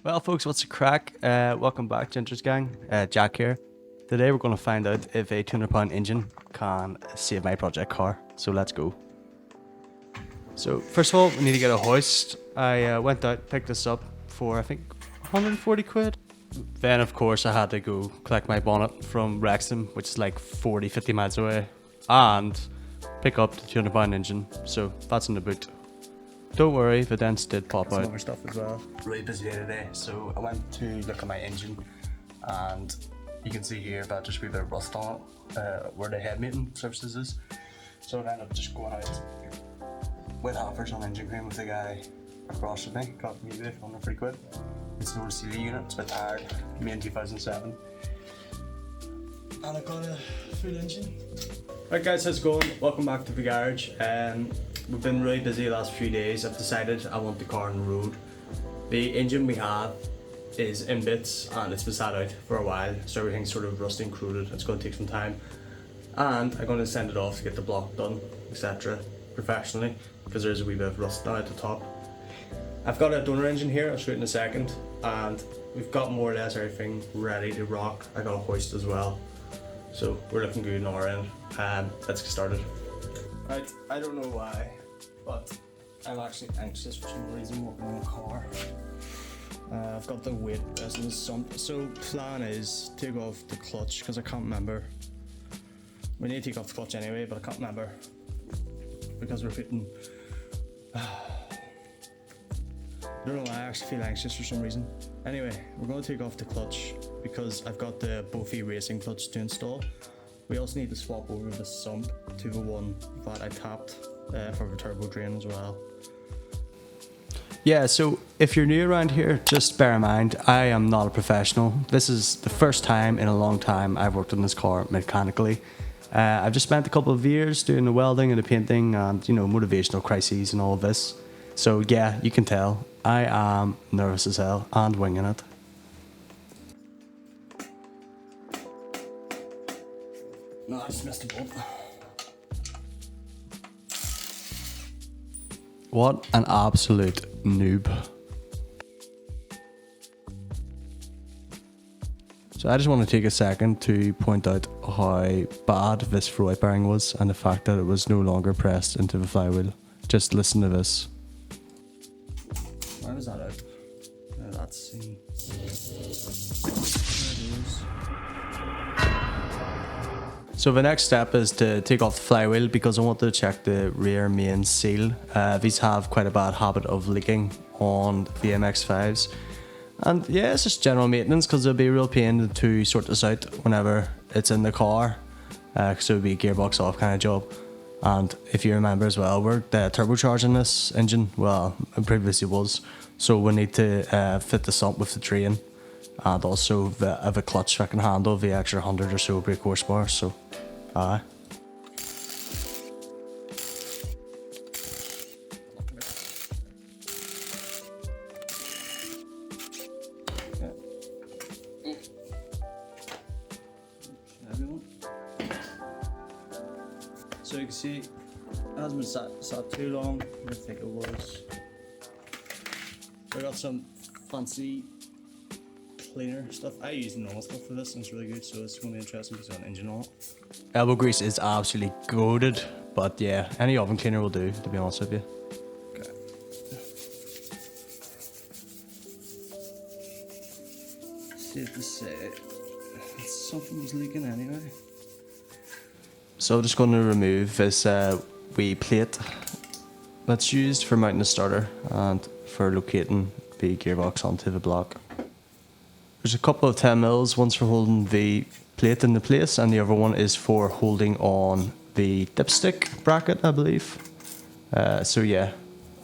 Well, folks, what's the crack? Welcome back, Jinterz Gang. Jack here. Today we're going to find out if a 200-pound engine can save my project car. So let's go. So first of all, we need to get a hoist. I went out, picked this up for I think 140 quid. Then of course I had to go collect my bonnet from Wrexham, which is like 40-50 miles away, and pick up the 200-pound engine. So that's in the boot. Don't worry, the dents did pop out. Some other stuff as well. Really busy day today, so I went to look at my engine, and you can see here that there's a wee bit of rust on it, where the head maintenance services is. So I ended up just going out with offers on engine cream with the guy across from me. Got me for 140 quid. It's an old CD unit, it's a bit tired, made in 2007. And I got a full engine. Right guys, how's it going? Welcome back to the garage. We've been really busy the last few days. I've decided I want the car on the road. The engine we have is in bits and it's been sat out for a while, so everything's sort of rusty and corroded. It's going to take some time. And I'm going to send it off to get the block done, etc. professionally, because there's a wee bit of rust now at the top. I've got a donor engine here, I'll show it in a second, and we've got more or less everything ready to rock. I got a hoist as well, so we're looking good on our end. Let's get started. Right, I don't know why, but I'm actually anxious for some reason working on a car. I've got the weight as in the Sump, so plan is take off the clutch, because I can't remember. We need to take off the clutch anyway, but I can't remember because we're putting. I don't know why, I actually feel anxious for some reason. Anyway, we're going to take off the clutch because I've got the Bofi racing clutch to install. We also need to swap over the Sump to the one that I tapped for the turbo drain as well. Yeah, so if you're new around here, just bear in mind, I am not a professional. This is the first time in a long time I've worked on this car mechanically. I've just spent a couple of years doing the welding and the painting and, you know, motivational crises and all of this. So yeah, you can tell, I am nervous as hell and winging it. No, I just missed a bolt. What an absolute noob. So I just want to take a second to point out how bad this throw bearing was and the fact that it was no longer pressed into the flywheel. Just listen to this. Why was that out? That's seen. So the next step is to take off the flywheel because I want to check the rear main seal. These have quite a bad habit of leaking on the MX5s. And yeah, it's just general maintenance because it'll be a real pain to sort this out whenever it's in the car. Because it would be a gearbox off kind of job. And if you remember as well, we're turbocharging this engine. Well, it previously was. So we need to fit the sump with the train. And also the clutch that can handle the extra 100 or so brake horsepower. So, aye. So you can see it hasn't been sat too long. I think it was. I got some fancy cleaner stuff. I use normal stuff for this and it's really good, so it's going to be interesting because it's got an engine on it. Elbow grease is absolutely goated, but yeah, any oven cleaner will do, to be honest with you. Okay. Safe to say, something's leaking anyway. So I'm just going to remove this wee plate that's used for mounting the starter and for locating the gearbox onto the block. There's a couple of 10 mils, one's for holding the plate into place and the other one is for holding on the dipstick bracket, I believe. So yeah,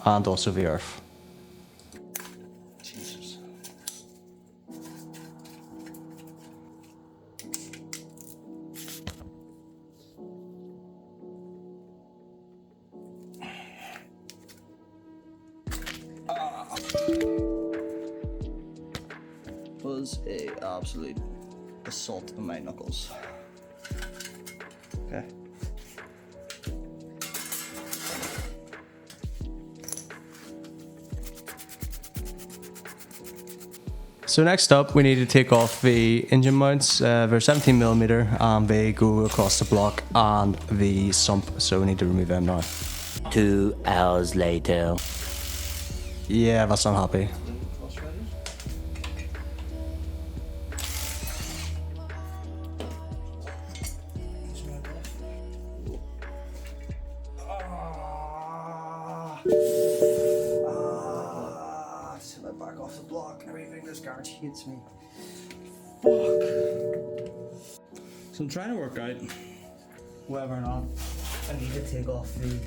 and also the earth. Jesus. Was a absolute assault on my knuckles. Okay. So next up, we need to take off the engine mounts. They're 17mm and they go across the block and the sump, so we need to remove them now. 2 hours later. Yeah, that's not happy. Back off the block. Everything this garage hates me. Fuck. So I'm trying to work out whether or not I need to take off the.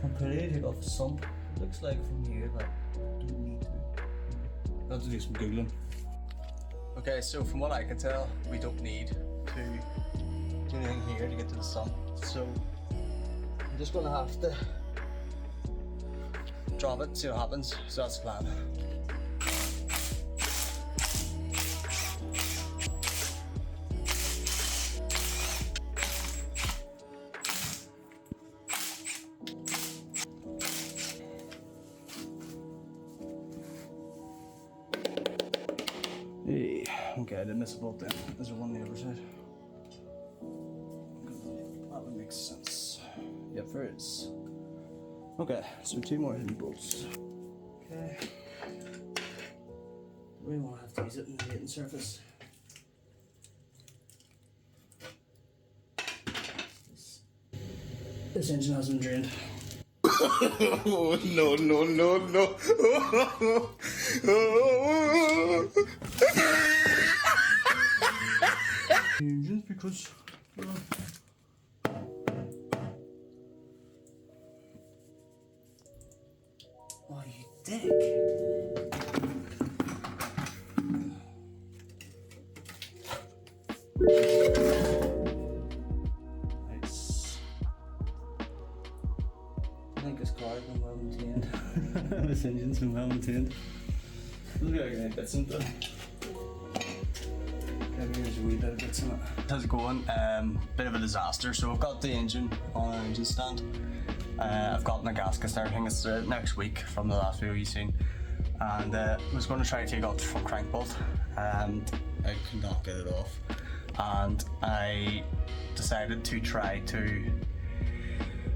I'm pretty to take off the sump. It looks like from here that I don't need to. I have to do some googling. Okay, so from what I can tell, we don't need to do anything here to get to the sump. So I'm just gonna have to drop it, see what happens. So that's the plan. Hey, okay, I didn't miss a bolt then. There's one on the other side. That would make sense. Yep, there is. Okay, so 2 more hidden bolts. Okay. We won't have to use it in the hitting surface. This engine has been drained. Oh, no, no, no, no. Engines because. Oh, you dick. Nice. I think this car's been well maintained. This engine's been well maintained. Look at that bits in there. Maybe there's a wee bit of bits in it. How's it going? Bit of a disaster. So I've got the engine on an engine stand. I've gotten the gaskets and everything. It's next week from the last video you've seen. And I was going to try to take out the front crank bolt and I could not get it off. And I decided to try to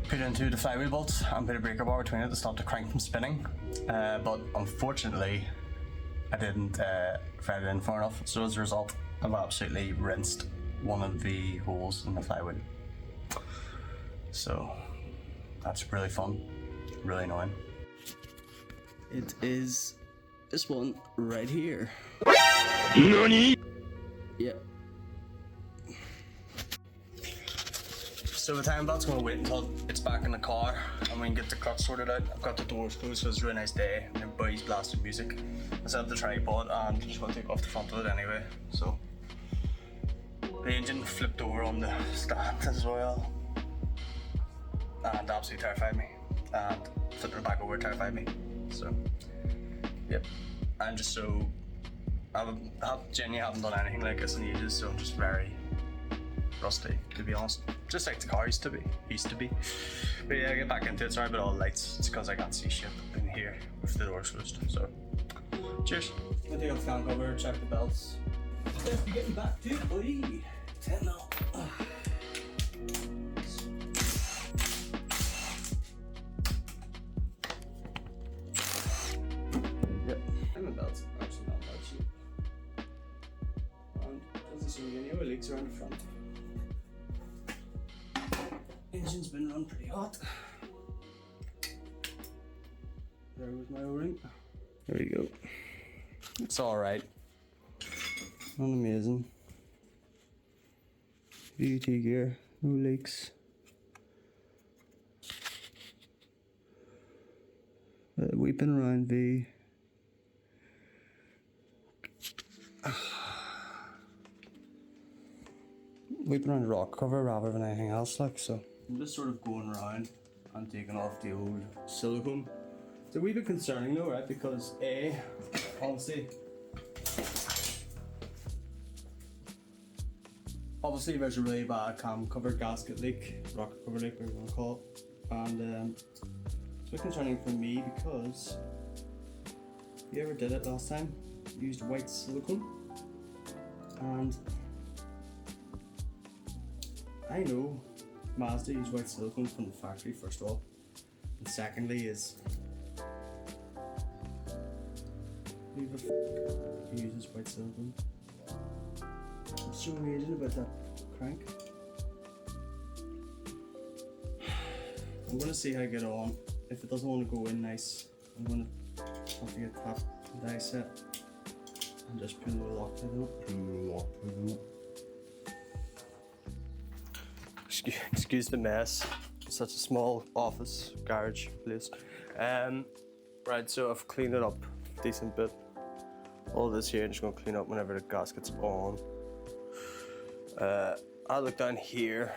put it into the flywheel bolt and put a breaker bar between it to stop the crank from spinning. But unfortunately, I didn't thread it in far enough. So as a result, I've absolutely rinsed one of the holes in the flywheel. So that's really fun, really annoying. It is this one right here. NANI? Yeah. So the time belt's gonna wait until it's back in the car and we can get the clutch sorted out. I've got the doors closed, so it's a really nice day and everybody's blasting music. I set up the tripod and I'm just gonna take off the front of it anyway. So the engine flipped over on the stand as well and absolutely terrified me. And flipping it back over terrified me. So yep, I'm just so I genuinely haven't done anything like this in ages, so I'm just very rusty, to be honest. Just like the car used to be. But yeah, I get back into it. Sorry about all the lights. It's because I can't see shit in here with the doors closed. So, cheers. I'm gonna take off the fan cover, check the belts. Let's be getting back to it, buddy. 10 now. Yep. And the belts actually not bad shape. And doesn't seem to be any oil leaks around the front. Engine's been run pretty hot. There was my O-ring. There we go. It's alright. Not amazing. VT gear, no leaks. Weeping around the weeping around the rock cover rather than anything else, like, so I'm just sort of going around and taking off the old silicone. It's a wee bit concerning though, right? Because obviously there's a really bad cam cover gasket leak, rocket cover leak, whatever you want to call it, and it's a bit concerning for me because you ever did it last time used white silicone, and I know Mazda use white silicone from the factory first of all, and secondly is who the f uses white silicone? What's so amazing about that crank? I'm gonna see how I get on. If it doesn't want to go in nice, I'm gonna have to get that die set and just put a little Loctite in it. Excuse the mess. Such a small office, garage place. Right, so I've cleaned it up a decent bit. All this here, I'm just gonna clean up whenever the gasket's on. I look down here.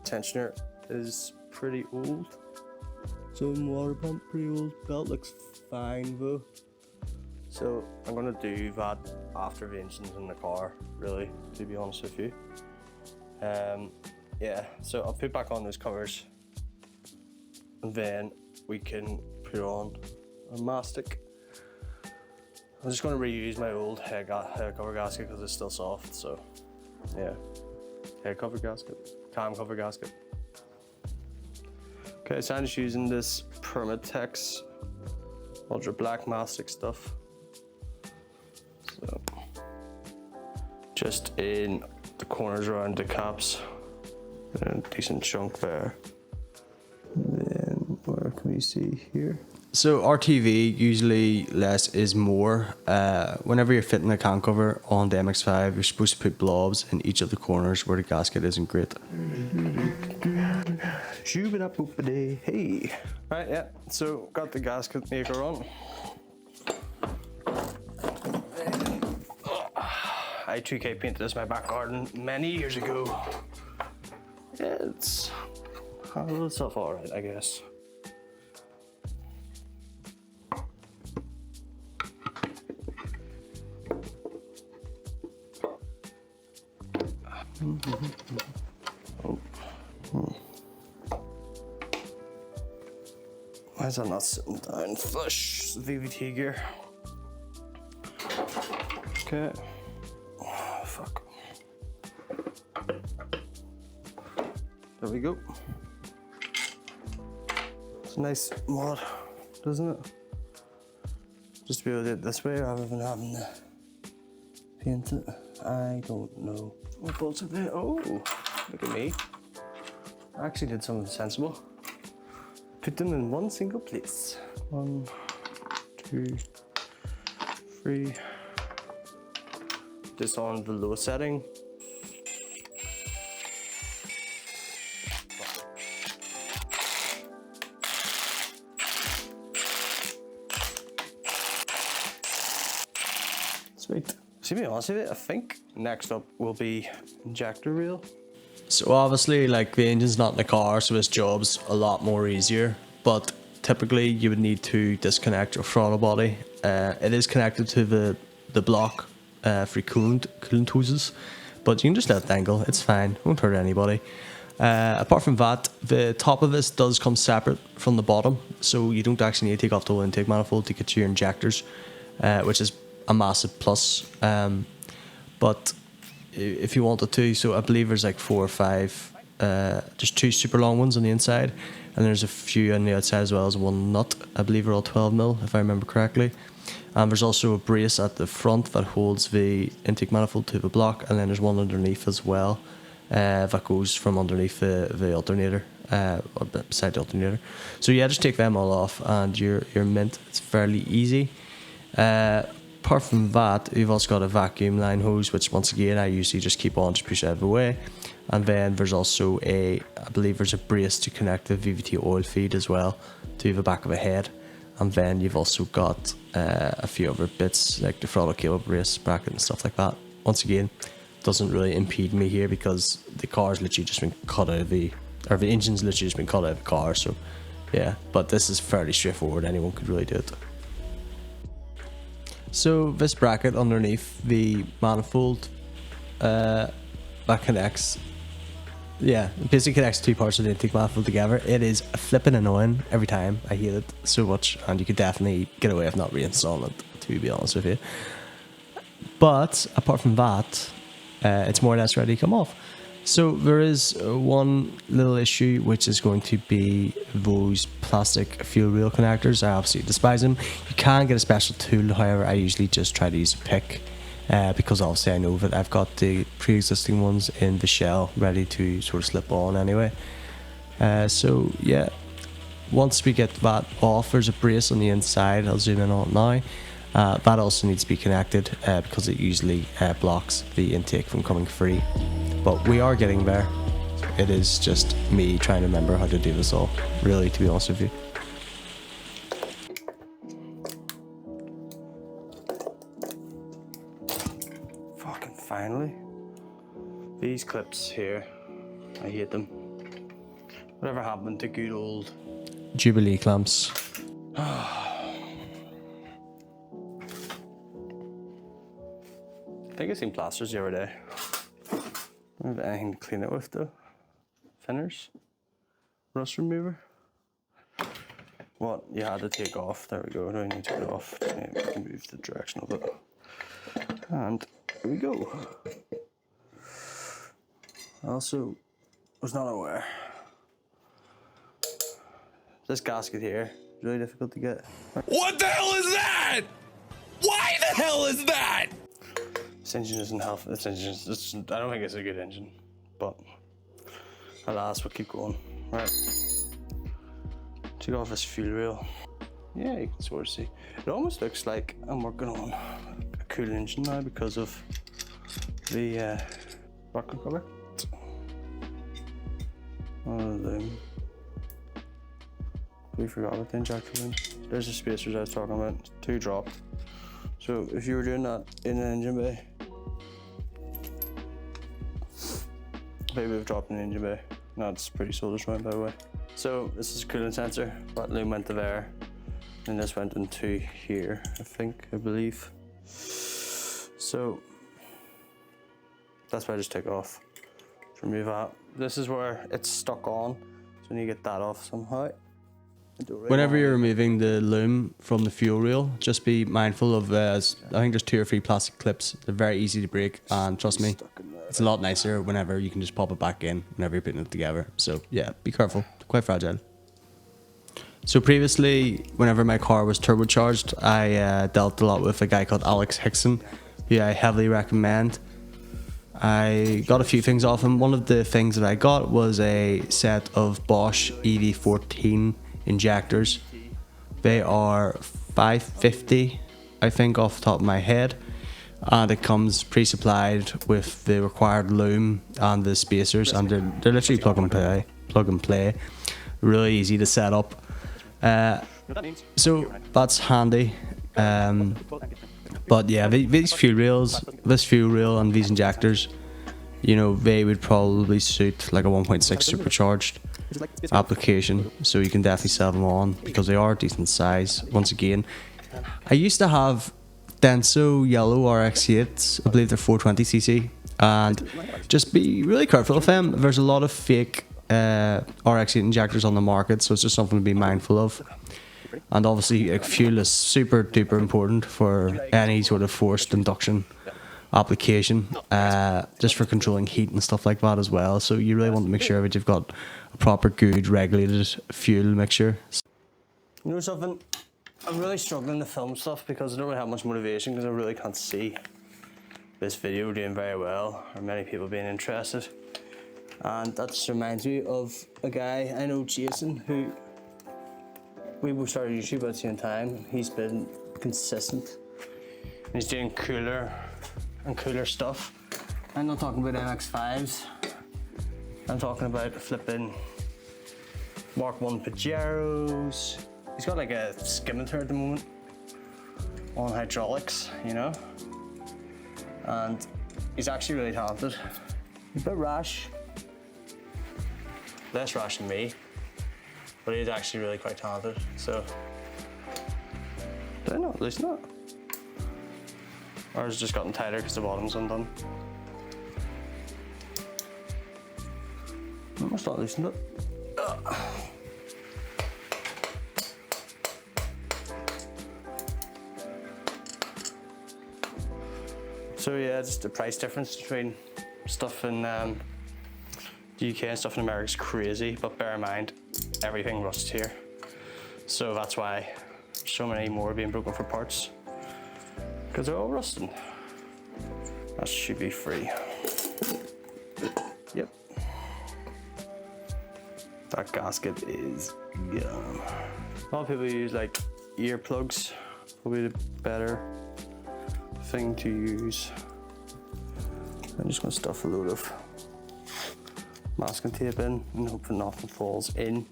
Tensioner is pretty old. Some water pump, pretty old. Belt looks fine though. So I'm gonna do that after the engine's in the car, really, to be honest with you. Yeah, so I'll put back on those covers and then we can put on a mastic. I'm just gonna reuse my old head cover gasket because it's still soft, so yeah. Head cover gasket, cam cover gasket. Okay, so I'm just using this Permatex Ultra Black mastic stuff. So, just in the corners around the caps, and a decent chunk there. And then, where can we see here? So RTV, usually less is more. Whenever you're fitting a can cover on the MX5, you're supposed to put blobs in each of the corners where the gasket isn't great. Hey. Right, yeah, so got the gasket maker on. I 2K painted this in my back garden many years ago. It's handled itself alright, I guess. Why is that not sitting down flush? The VVT gear. Okay. Oh, fuck. There we go. It's a nice mod, doesn't it? Just to be able to do it this way rather than having to paint it. I don't know. What bolts are there? Oh, look at me. I actually did something sensible. Put them in one single place. 1, 2, 3. This on the low setting. Sweet. To be honest with you, I think next up will be injector reel. So obviously, like, the engine's not in the car, so this job's a lot more easier, but typically you would need to disconnect your throttle body. It is connected to the block for coolant hoses, but you can just let it dangle, it's fine, won't hurt anybody. Apart from that, the top of this does come separate from the bottom, so you don't actually need to take off the whole intake manifold to get to your injectors, which is a massive plus. But if you wanted to, so I believe there's like 4 or 5, just 2 super long ones on the inside, and there's a few on the outside as well as one nut. I believe they're all 12mm if I remember correctly. And there's also a brace at the front that holds the intake manifold to the block, and then there's one underneath as well that goes from underneath the alternator, or beside the alternator. So yeah, just take them all off and you're mint. It's fairly easy. Apart from that, you've also got a vacuum line hose, which once again I usually just keep on, just push it out of the way. And then there's also I believe there's a brace to connect the VVT oil feed as well to the back of the head. And then you've also got a few other bits like the throttle cable brace bracket and stuff like that. Once again, doesn't really impede me here because the car's literally just been cut out of the engine's literally just been cut out of the car. So yeah, but this is fairly straightforward. Anyone could really do it. So this bracket underneath the manifold that connects Yeah, it basically connects two parts of the intake manifold together. It is flipping annoying every time. I hate it so much, and you could definitely get away with not reinstalling it, to be honest with you. But apart from that, it's more or less ready to come off. So there is one little issue, which is going to be those plastic fuel reel connectors. I absolutely despise them. You can get a special tool, however, I usually just try to use a pick. Because obviously I know that I've got the pre-existing ones in the shell ready to sort of slip on anyway. So yeah, once we get that off, there's a brace on the inside. I'll zoom in on it now. That also needs to be connected because it usually blocks the intake from coming free. But we are getting there. It is just me trying to remember how to do this all, really, to be honest with you. Finally, these clips here, I hate them. Whatever happened to good old Jubilee clamps? I think I seen plasters the other day. I don't have anything to clean it with though. Thinners, rust remover. What you had to take off. There we go. Now I need to take it off. Move the direction of it. And here we go. I also was not aware. This gasket here is really difficult to get. What the hell is that? Why the hell is that? This engine isn't healthy. I don't think it's a good engine, but alas, we'll keep going. Right. Take off this fuel reel. Yeah, you can sort of see. It almost looks like I'm working on a cool engine now because of the rocker cover. We forgot about the injector ring. There's the spacers I was talking about. 2 dropped. So if you were doing that in an engine bay, maybe we've dropped in the engine bay. That's pretty soldiers round, by the way. So this is a coolant sensor. That loom went to there, and this went into here, I believe. So that's why I just take off. Remove that. This is where it's stuck on, so you need to get that off somehow. Whenever you're removing the loom from the fuel reel, just be mindful of, I think there's 2 or 3 plastic clips. They're very easy to break, and trust me, it's a lot nicer whenever you can just pop it back in whenever you're putting it together. So yeah, be careful, quite fragile. So previously, whenever my car was turbocharged, I dealt a lot with a guy called Alex Hickson, who I heavily recommend. I got a few things off him. One of the things that I got was a set of Bosch EV14 injectors. They are $550, I think, off the top of my head, and it comes pre-supplied with the required loom and the spacers, and they're literally plug and play. Really easy to set up. So that's handy. But yeah, these fuel reels, this fuel reel and these injectors, you know, they would probably suit like a 1.6 supercharged application, so you can definitely sell them on because they are a decent size. Once again, I used to have Denso yellow RX-8s, I believe they're 420cc, and just be really careful of them. There's a lot of fake RX-8 injectors on the market, so it's just something to be mindful of. And obviously, fuel is super duper important for any sort of forced induction application, just for controlling heat and stuff like that as well. So you really want to make sure that you've got a proper good regulated fuel mixture. You know something? I'm really struggling to film stuff because I don't really have much motivation because I really can't see this video doing very well or many people being interested. And that just reminds me of a guy I know, Jason, who we both started YouTube at the same time. He's been consistent. He's doing cooler and cooler stuff. I'm not talking about MX5s. I'm talking about flipping Mark 1 Pajeros. He's got like a skimmer at the moment on hydraulics, you know? And he's actually really talented. He's a bit rash. Less rash than me, but he's actually really quite talented. So, did I not loosen that? Or has it just gotten tighter because the bottom's undone? Almost not loosened it. So yeah, just the price difference between stuff in the UK and stuff in America is crazy, but bear in mind, everything rusts here. So that's why so many more are being broken for parts, because they're all rusting. That should be free. Yep. That gasket is gone. A lot of people use like earplugs, probably the better thing to use. I'm just gonna stuff a load of masking tape in and hope that nothing falls in.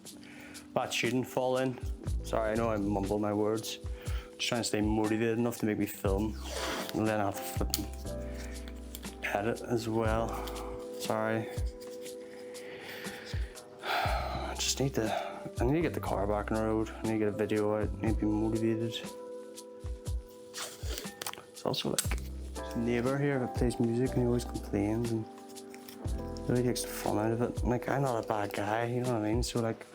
That shouldn't fall in. Sorry, I know I mumble my words. Just trying to stay motivated enough to make me film, and then I have to flip and edit as well. Sorry. I just need to get the car back on the road. I need to get a video out. I need to be motivated. It's also like a neighbour here that plays music and he always complains and really takes the fun out of it. Like, I'm not a bad guy, you know what I mean? So like,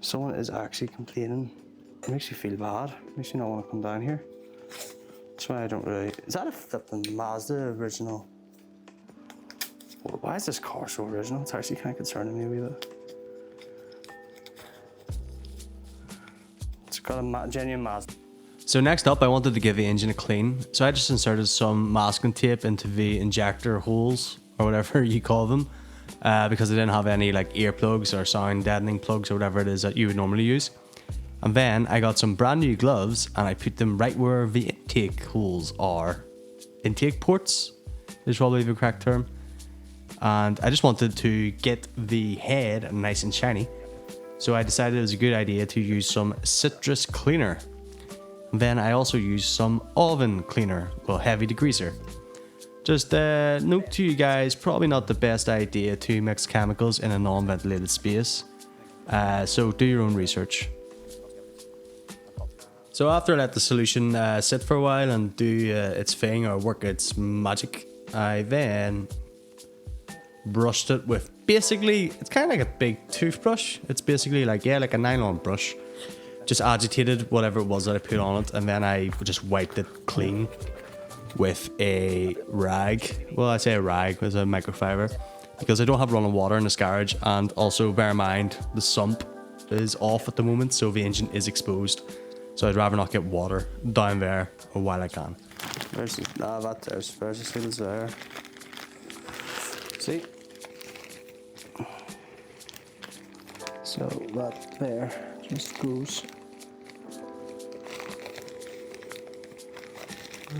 if someone is actually complaining, it makes you feel bad. It makes you not want to come down here. That's why I don't really... Is that a flipping Mazda original? Why is this car so original? It's actually kind of concerning me a wee bit. It's got a genuine Mazda. So next up, I wanted to give the engine a clean. So I just inserted some masking tape into the injector holes, or whatever you call them, because I didn't have any like earplugs or sound deadening plugs or whatever it is that you would normally use. And then I got some brand new gloves and I put them right where the intake holes are. Intake ports is probably the correct term. And I just wanted to get the head nice and shiny. So I decided it was a good idea to use some citrus cleaner. Then I also used some oven cleaner, well, heavy degreaser. Just note to you guys, probably not the best idea to mix chemicals in a non-ventilated space. So do your own research. So after I let the solution sit for a while and do its thing or work its magic, I then brushed it with basically, it's kind of like a big toothbrush. It's basically like, yeah, like a nylon brush. Just agitated whatever it was that I put on it, and then I just wiped it clean with a rag. Well, I say a rag with a microfiber because I don't have running water in this garage, and also bear in mind the sump is off at the moment, so the engine is exposed. So I'd rather not get water down there while I can. There's the seals there. See? So that there just goes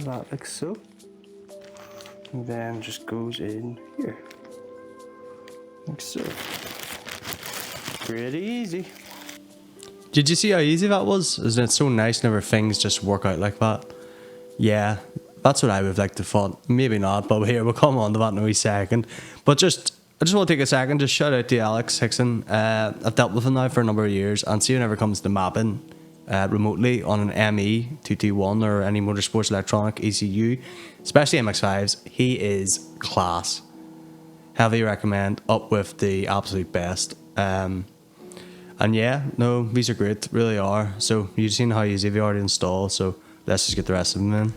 that like so, and then just goes in here like so. Pretty easy. Did you see how easy that was? Isn't it so nice whenever things just work out like that? Yeah, that's what I would like to thought. Maybe not, but here we'll come on to that in a wee second. But I just want to take a second to shout out to Alex Hickson. I've dealt with him now for a number of years, and see whenever it comes to mapping remotely on an ME221 or any motorsports electronic ECU, especially MX5s, he is class. Heavily recommend, up with the absolute best. And yeah, no, these are great, really are. So you've seen how easy they are to install, so let's just get the rest of them in.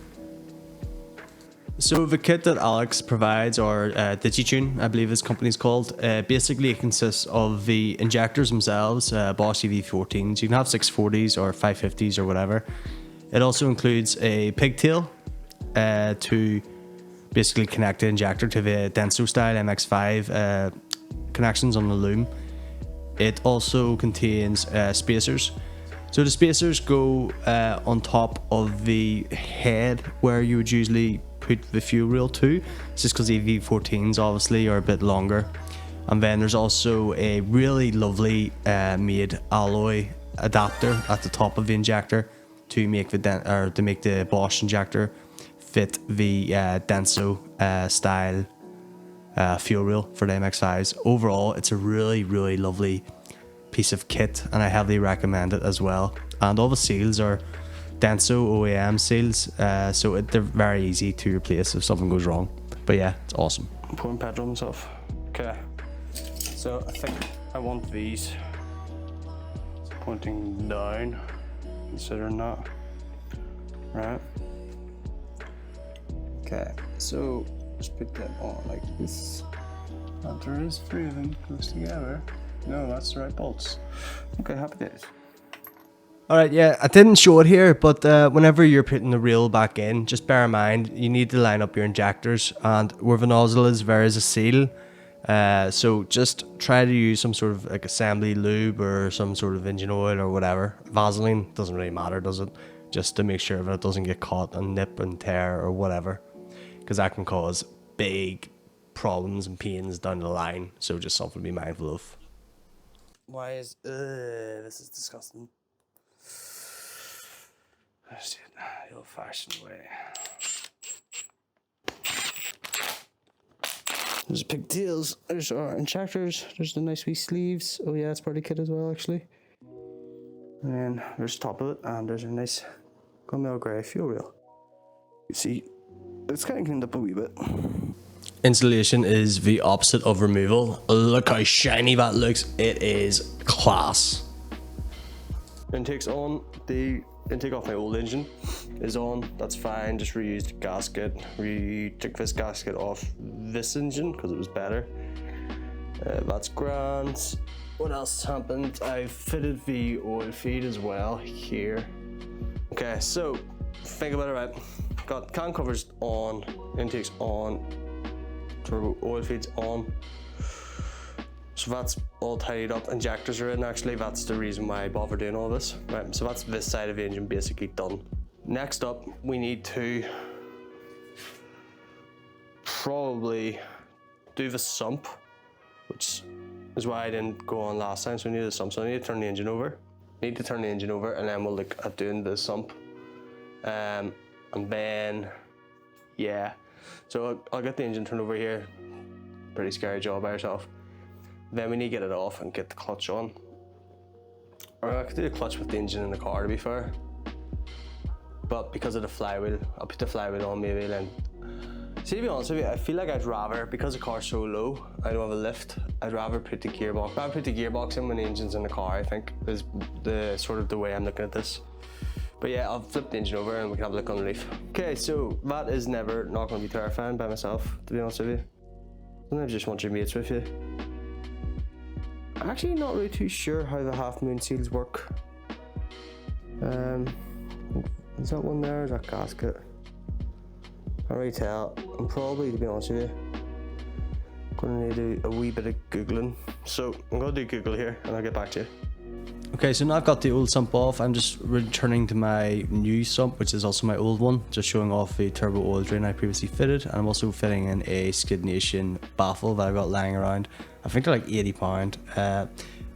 So the kit that Alex provides, or DigiTune, I believe his company's called, basically consists of the injectors themselves, Bosch EV14s. You can have 640s or 550s or whatever. It also includes a pigtail to basically connect the injector to the Denso style MX5 connections on the loom. It also contains spacers. So the spacers go on top of the head where you would usually put the fuel rail to. It's just because the EV14s obviously are a bit longer. And then there's also a really lovely made alloy adapter at the top of the injector to make the Bosch injector fit the Denso style fuel rail for the MX5s. Overall, it's a really, really lovely piece of kit, and I heavily recommend it as well. And all the seals are Denso OEM seals, so they're very easy to replace if something goes wrong. But yeah, it's awesome. I'm pouring petrol myself. Okay, So I think I want these pointing down, considering that, right? Okay, so just put them on like this. And there is 3 of them close together. No, that's the right bolts. Okay, happy days. Alright, yeah, I didn't show it here, but whenever you're putting the reel back in, just bear in mind, you need to line up your injectors, and where the nozzle is, there is a seal. So just try to use some sort of like assembly lube or some sort of engine oil or whatever. Vaseline doesn't really matter, does it? Just to make sure that it doesn't get caught and nip and tear or whatever, because that can cause big problems and pains down the line. So just something to be mindful of. Why is this is disgusting? Let's do it the old-fashioned way. There's pigtails, there's our injectors, there's the nice wee sleeves. Oh yeah, it's part of the kit as well actually. And then there's the top of it, and there's a nice gunmetal grey fuel rail. You see, it's kind of cleaned up a wee bit. Installation is the opposite of removal. Look how shiny that looks. It is class. Intake's on. The intake off my old engine is on. That's fine. Just reused the gasket. Took this gasket off this engine because it was better. That's grand. What else happened? I fitted the oil feed as well here. Okay, so think about it, right? Got can covers on, intakes on, turbo oil feeds on. So that's all tidied up. Injectors are in actually. That's the reason why I bother doing all this. Right, so that's this side of the engine basically done. Next up, we need to probably do the sump, which is why I didn't go on last time. So we need the sump. So I need to turn the engine over. Need to turn the engine over, and then we'll look at doing the sump. And then, yeah. So I'll get the engine turned over here. Pretty scary job by yourself. Then we need to get it off and get the clutch on. Or I could do the clutch with the engine in the car, to be fair. But because of the flywheel, I'll put the flywheel on maybe then. See, to be honest with you, I feel like I'd rather, because the car's so low, I don't have a lift, I'd rather put the gearbox. I'd put the gearbox in when the engine's in the car, I think, is the sort of the way I'm looking at this. But yeah, I'll flip the engine over and we can have a look underneath. Okay, so that is never not going to be terrifying by myself, to be honest with you. Sometimes you just want your mates with you. I'm actually not really too sure how the half moon seals work. Is that one there? Is that gasket? Can't really tell. I'm probably, to be honest with you, gonna need to do a wee bit of googling. So I'm gonna do Google here and I'll get back to you. Okay, so now I've got the old sump off. I'm just returning to my new sump, which is also my old one, just showing off the turbo oil drain I previously fitted. And I'm also fitting in a Skid Nation baffle that I've got lying around. I think they're like £80.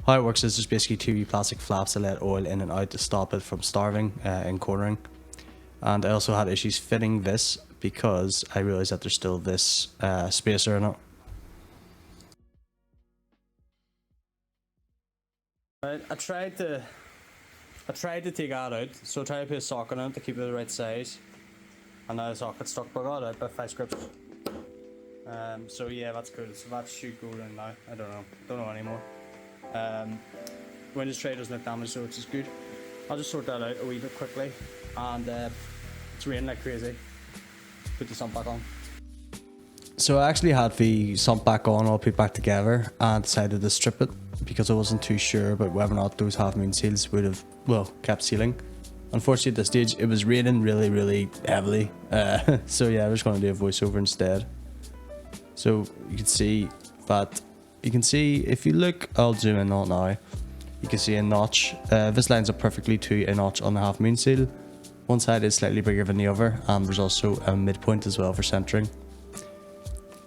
How it works is just basically 2 plastic flaps that let oil in and out to stop it from starving and cornering. And I also had issues fitting this because I realized that there's still this spacer in it. Right, I tried to take that out, so I tried to put a socket on it to keep it the right size. And now the socket's stuck, but I got it out by 5 scripts. So yeah, that's good. So that should go in now. I don't know anymore. Windows tray doesn't look damaged, so which is good. I'll just sort that out a wee bit quickly, and it's raining like crazy. Put the sump back on. So I actually had the sump back on, all put back together, and decided to strip it because I wasn't too sure about whether or not those half moon seals would have, well, kept sealing. Unfortunately at this stage it was raining really heavily, so yeah, I was going to do a voiceover instead. So you can see that, if you look, I'll zoom in on it now, you can see a notch. This lines up perfectly to a notch on the half moon seal. One side is slightly bigger than the other, and there's also a midpoint as well for centering.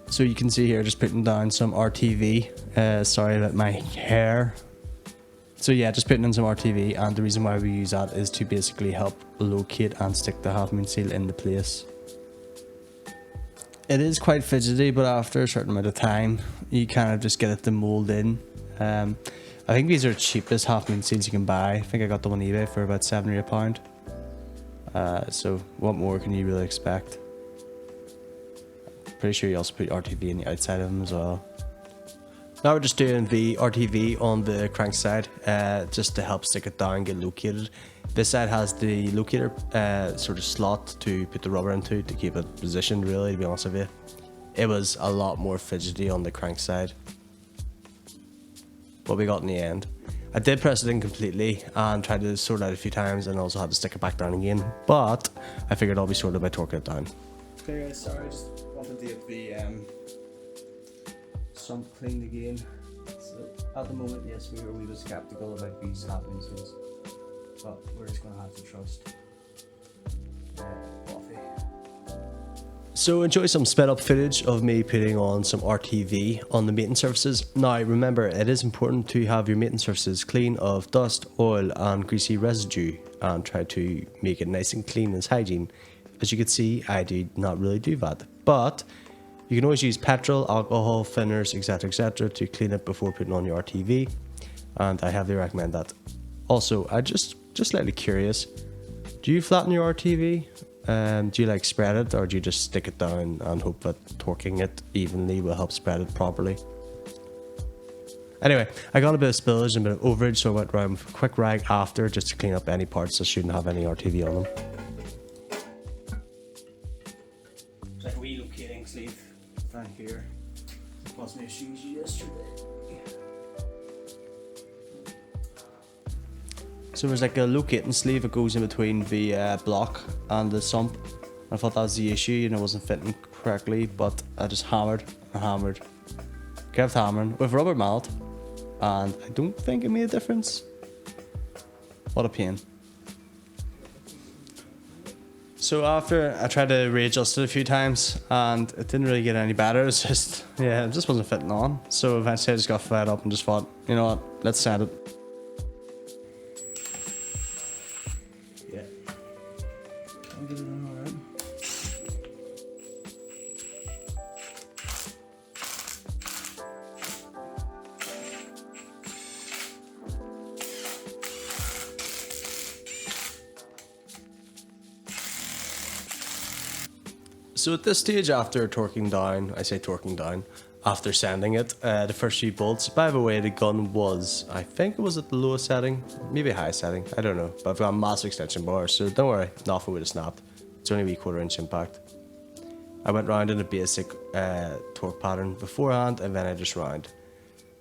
So you can see here, just putting down some RTV, sorry about my hair. So yeah, just putting in some RTV, and the reason why we use that is to basically help locate and stick the half moon seal into place. It is quite fidgety, but after a certain amount of time, you kind of just get it to mold in. I think these are the cheapest half moon seals you can buy. I think I got them on eBay for about £7 or £8. So what more can you really expect? Pretty sure you also put RTV in the outside of them as well. Now we're just doing the RTV on the crank side, just to help stick it down, get located. This side has the locator sort of slot to put the rubber into to keep it positioned, really, to be honest with you. It was a lot more fidgety on the crank side. What we got in the end. I did press it in completely and tried to sort it out a few times and also had to stick it back down again, but I figured I'll be sorted by torquing it down. Okay guys, sorry, I just wanted to get the sump cleaned again. So at the moment, yes, we were a wee bit skeptical about these happening things, but we're just gonna have to trust coffee. So enjoy some sped up footage of me putting on some RTV on the maintenance surfaces. Now remember, it is important to have your maintenance surfaces clean of dust, oil and greasy residue, and try to make it nice and clean as hygiene. As you can see, I do not really do that, but you can always use petrol, alcohol, thinners, etc to clean it before putting on your RTV, and I heavily recommend that. Also, I just slightly curious, do you flatten your RTV? Do you like spread it, or do you just stick it down and hope that torquing it evenly will help spread it properly? Anyway, I got a bit of spillage and a bit of overage, so I went around with a quick rag after just to clean up any parts that shouldn't have any RTV on them. It's like a wee locating sleeve down here. Caused me issues yesterday. So there's like a locating sleeve that goes in between the block and the sump. I thought that was the issue and it wasn't fitting correctly, but I just hammered and hammered. Kept hammering with rubber mallet, and I don't think it made a difference. What a pain. So after I tried to readjust it a few times and it didn't really get any better, it's just, yeah, it just wasn't fitting on. So eventually I just got fed up and just thought, you know what, let's send it. Yeah. I'll get it in alright. So at this stage, after torquing down, I say torquing down, after sanding it, the first few bolts, by the way, the gun was, I think it was at the lowest setting, maybe high setting, I don't know, but I've got a massive extension bar, so don't worry, nothing would have snapped. It's only a wee 1/4 inch impact. I went round in a basic torque pattern beforehand, and then I just round,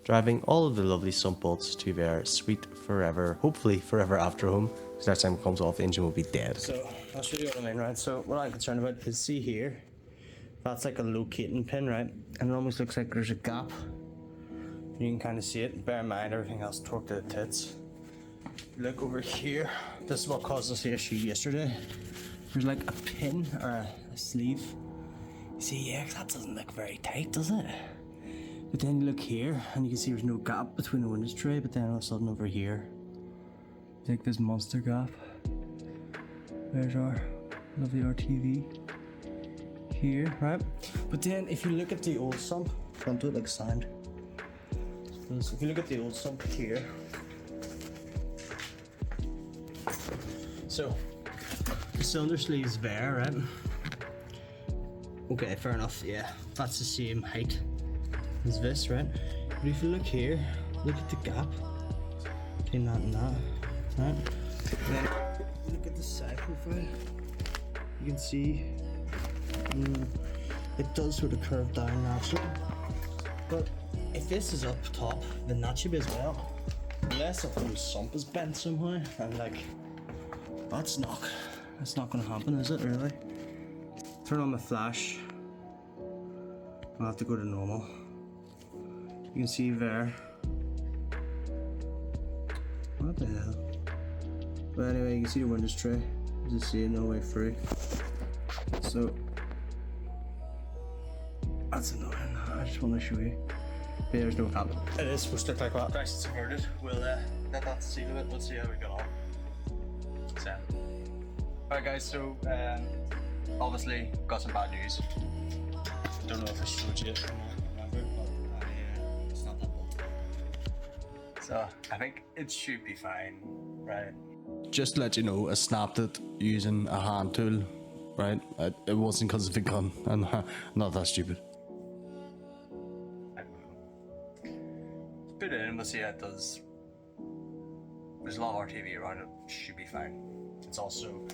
driving all of the lovely sump bolts to their sweet forever, hopefully forever after home, because next time it comes off, the engine will be dead. So I'll show you what I mean, right? So what I'm concerned about is, see here, that's like a locating pin, right? And it almost looks like there's a gap. You can kind of see it. Bear in mind, everything else torqued to the tits. Look over here. This is what caused us the issue yesterday. There's like a pin or a sleeve. You see, yeah, that doesn't look very tight, does it? But then you look here, and you can see there's no gap between the windows tray, but then all of a sudden over here, take this monster gap. There's our lovely RTV here, right? But then if you look at the old sump, don't do it like sand. So if you look at the old sump here, so the cylinder sleeve's there, right? Okay, fair enough, yeah, that's the same height as this, right? But if you look here, look at the gap between that and that, right? And then look at the side profile, you can see it does sort of curve down naturally, but if this is up top, then that should be as well, unless the whole sump is bent somehow, and like, that's not gonna happen, is it really? Turn on the flash, I'll have to go to normal. You can see there, what the hell? But anyway, you can see the windows tray, you just see it no way through, so that's annoying. I just want to show you. There's no cap. It is supposed to look like that. Nice and inverted. We'll let that seal it. We'll see how we get on. So, alright guys, so obviously got some bad news. Don't know if I showed you it or not, remember, but it's not that bolt. So I think it should be fine, right? Just to let you know, I snapped it using a hand tool, right? It wasn't because of the gun, and not that stupid. Even though see it does, there's a lot of RTV around it, should be fine. It's also,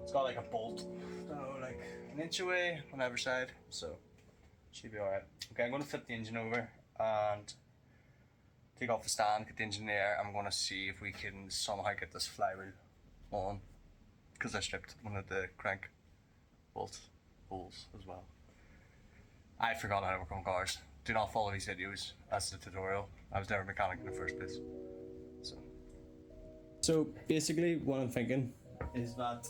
it's got like a bolt, I don't know, like an inch away on either side, so should be alright. Okay, I'm going to flip the engine over and take off the stand, get the engine in the air. I'm going to see if we can somehow get this flywheel on, because I stripped one of the crank bolt holes as well. I forgot how to work on cars. Do not follow these videos as the tutorial. I was never a mechanic in the first place. So basically what I'm thinking is that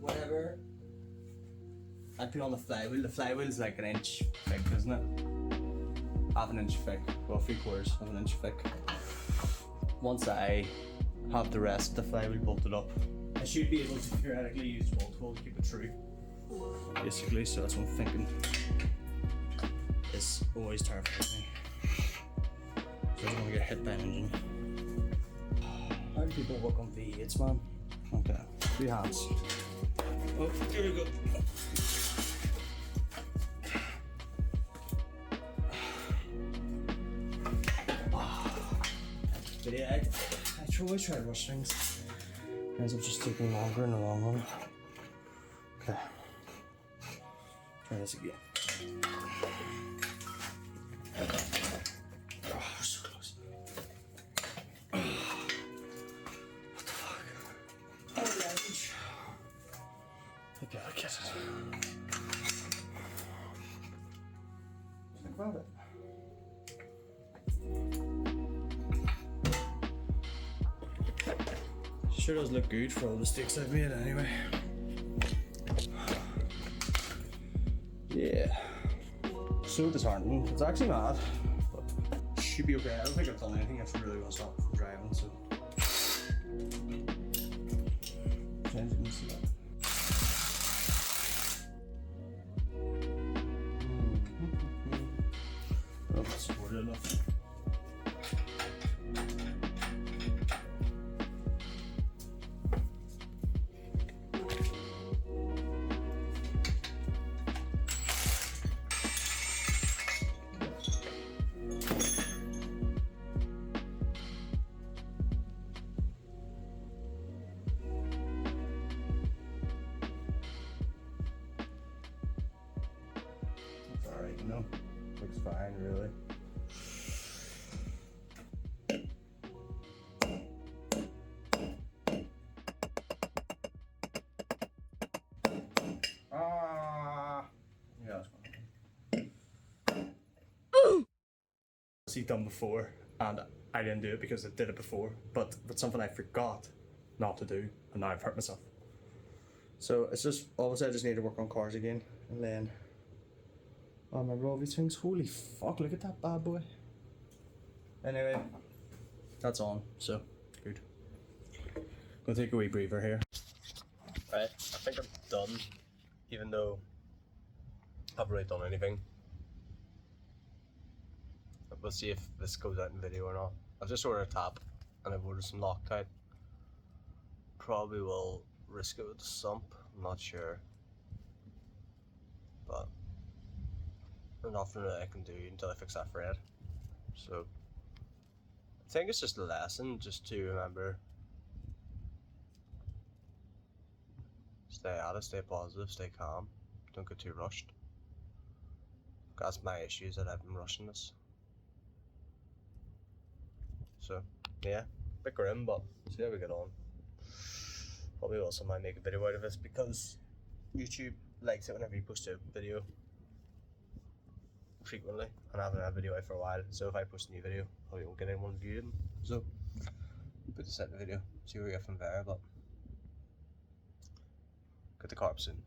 whenever I put on the flywheel is like an inch thick, isn't it? Half an inch thick, well 3/4 of an inch thick. Once I have the rest of the flywheel bolted up, I should be able to theoretically use bolt hole to keep it true. Basically, so that's what I'm thinking. This always terrifies me. So I don't want to get hit by an engine. How do people work on V8s, man? Okay, 3 hands. Oh, here we go. But yeah, I always try to rush things. Ends up just taking longer in the long run. Okay. Try this again. Oh, we're so close. What the fuck? Oh, damage. Okay, I get it. Think about it. Sure does look good for all the mistakes I've made anyway. Yeah. So disheartening. It's actually mad, but should be okay. I don't think I've done anything that's really gonna stop me from driving, so. Change it, see that. Oh, that's supported enough. No, looks fine, really. Yeah, that's fine. See, done before, and I didn't do it because I did it before, but that's something I forgot not to do, and now I've hurt myself. So it's just, obviously I just need to work on cars again, and then I remember all these things. Holy fuck, look at that bad boy. Anyway, that's on, so good. Gonna take a wee breather here. Right, I think I'm done, even though I haven't really done anything. But we'll see if this goes out in video or not. I've just ordered a tap and I've ordered some Loctite. Probably will risk it with the Sump, I'm not sure. But there's nothing that I can do until I fix that thread. So I think it's just a lesson just to remember, stay at it, stay positive, stay calm, don't get too rushed. That's my issue, is that I've been rushing this. So yeah, bit grim, but see how we get on. Probably will somehow make a video out of this because YouTube likes it whenever you post a video frequently, and I haven't had a video out for a while, so if I post a new video, probably won't get anyone viewing them. So put this out in the video, see where we get from there, but get the car up soon.